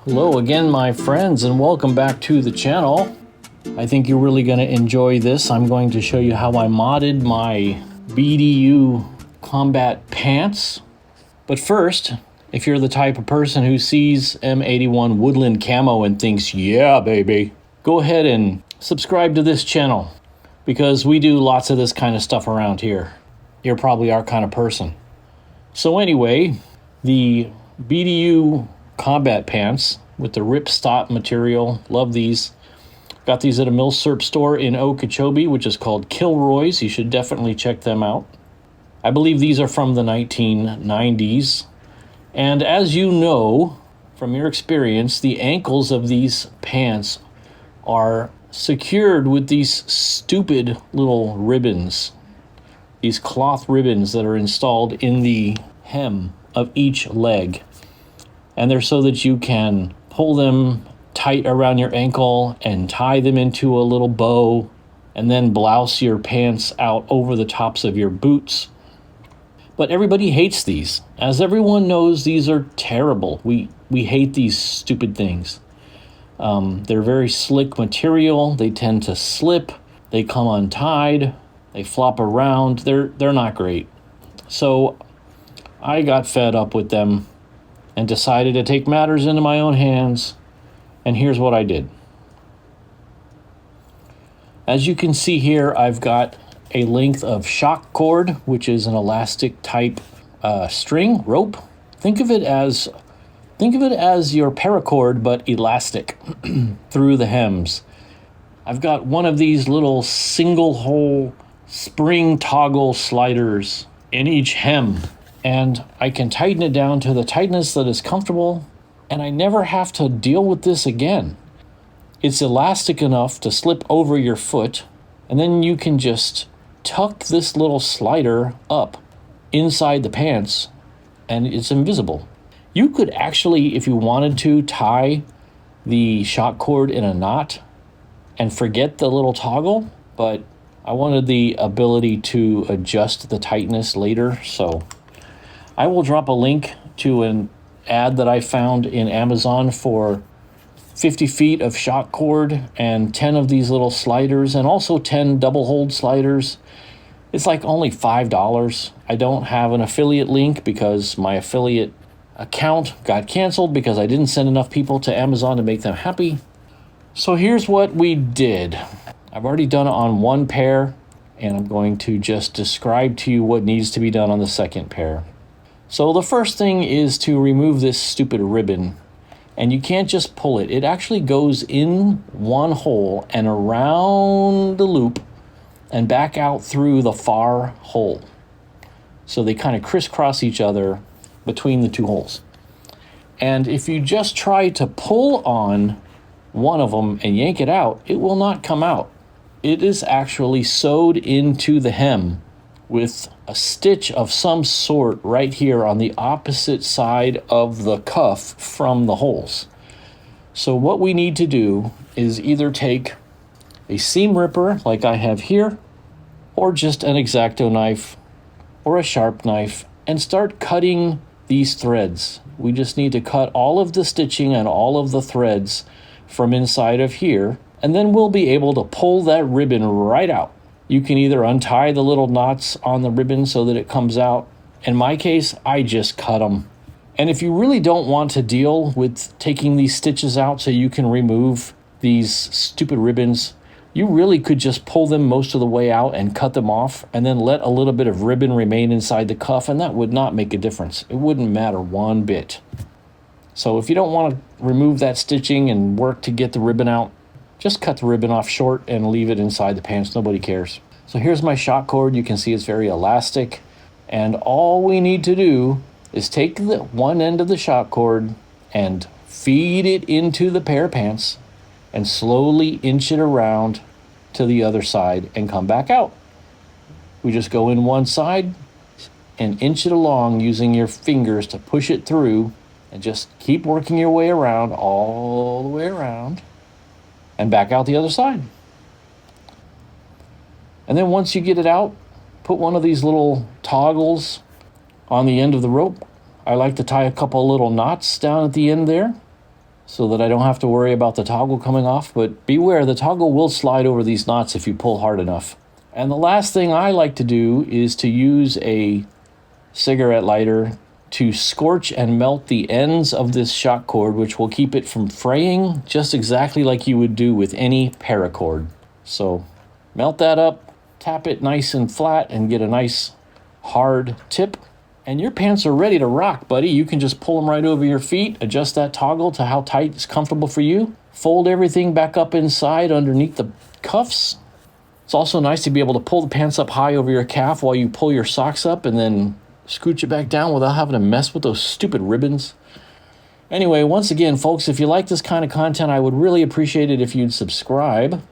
Hello again, my friends, and welcome back to the channel. I think you're really going to enjoy this. I'm going to show you how I modded my BDU Combat Pants. But first, if you're the type of person who sees M81 Woodland Camo and thinks, yeah, baby, go ahead and subscribe to this channel because we do lots of this kind of stuff around here. You're probably our kind of person. So anyway, the BDU Combat Pants with the ripstop material. Love these. Got these at a Milsurp store in Okeechobee, which is called Kilroy's. You should definitely check them out. I believe these are from the 1990s. And as you know, from your experience, the ankles of these pants are secured with these stupid little ribbons. These cloth ribbons that are installed in the hem of each leg. And they're so that you can pull them tight around your ankle and tie them into a little bow and then blouse your pants out over the tops of your boots. But everybody hates these. As everyone knows, these are terrible. We hate these stupid things. They're very slick material. They tend to slip. They come untied. They flop around. They're not great. So I got fed up with them and decided to take matters into my own hands. And here's what I did. As you can see here, I've got a length of shock cord, which is an elastic type string, rope. Think of it as your paracord, but elastic through the hems. I've got one of these little single hole spring toggle sliders in each hem. And I can tighten it down to the tightness that is comfortable, and I never have to deal with this again. It's elastic enough to slip over your foot, and then you can just tuck this little slider up inside the pants, and it's invisible. You could actually, if you wanted to, tie the shock cord in a knot and forget the little toggle, but I wanted the ability to adjust the tightness later, so I will drop a link to an ad that I found in Amazon for 50 feet of shock cord and 10 of these little sliders and also 10 double hold sliders. It's like only $5. I don't have an affiliate link because my affiliate account got canceled because I didn't send enough people to Amazon to make them happy. So here's what we did. I've already done it on one pair, and I'm going to just describe to you what needs to be done on the second pair. So the first thing is to remove this stupid ribbon, and you can't just pull it. It actually goes in one hole and around the loop and back out through the far hole. So they kind of crisscross each other between the two holes. And if you just try to pull on one of them and yank it out, it will not come out. It is actually sewed into the hem with a stitch of some sort right here on the opposite side of the cuff from the holes. So what we need to do is either take a seam ripper like I have here, or just an X-Acto knife or a sharp knife and start cutting these threads. We just need to cut all of the stitching and all of the threads from inside of here, and then we'll be able to pull that ribbon right out. You can either untie the little knots on the ribbon so that it comes out. In my case, I just cut them. And if you really don't want to deal with taking these stitches out so you can remove these stupid ribbons, you really could just pull them most of the way out and cut them off and then let a little bit of ribbon remain inside the cuff, and that would not make a difference. It wouldn't matter one bit. So if you don't want to remove that stitching and work to get the ribbon out, just cut the ribbon off short and leave it inside the pants. Nobody cares. So here's my shock cord. You can see it's very elastic. And all we need to do is take the one end of the shock cord and feed it into the pair of pants and slowly inch it around to the other side and come back out. We just go in one side and inch it along using your fingers to push it through, and just keep working your way around all the way around and back out the other side. And then once you get it out, put one of these little toggles on the end of the rope. I like to tie a couple little knots down at the end there. so that I don't have to worry about the toggle coming off. But beware, the toggle will slide over these knots if you pull hard enough. And the last thing I like to do is to use a cigarette lighter to scorch and melt the ends of this shock cord, which will keep it from fraying, just exactly like you would do with any paracord. So melt that up, tap it nice and flat, and get a nice hard tip. And your pants are ready to rock, buddy. You can just pull them right over your feet, adjust that toggle to how tight is comfortable for you, fold everything back up inside underneath the cuffs. It's also nice to be able to pull the pants up high over your calf while you pull your socks up, and then scooch it back down without having to mess with those stupid ribbons. Anyway, once again, folks, if you like this kind of content, I would really appreciate it if you'd subscribe.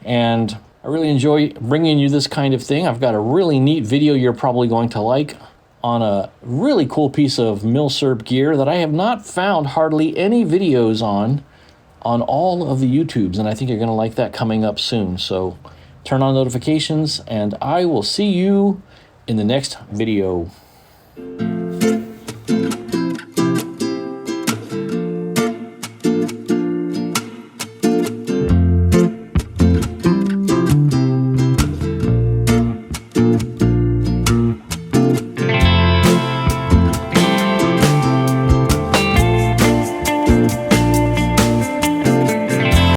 And I really enjoy bringing you this kind of thing. I've got a really neat video you're probably going to like on a really cool piece of milsurp gear that I have not found hardly any videos on all of the YouTubes, and I think you're going to like that coming up soon. So turn on notifications, and I will see you in the next video.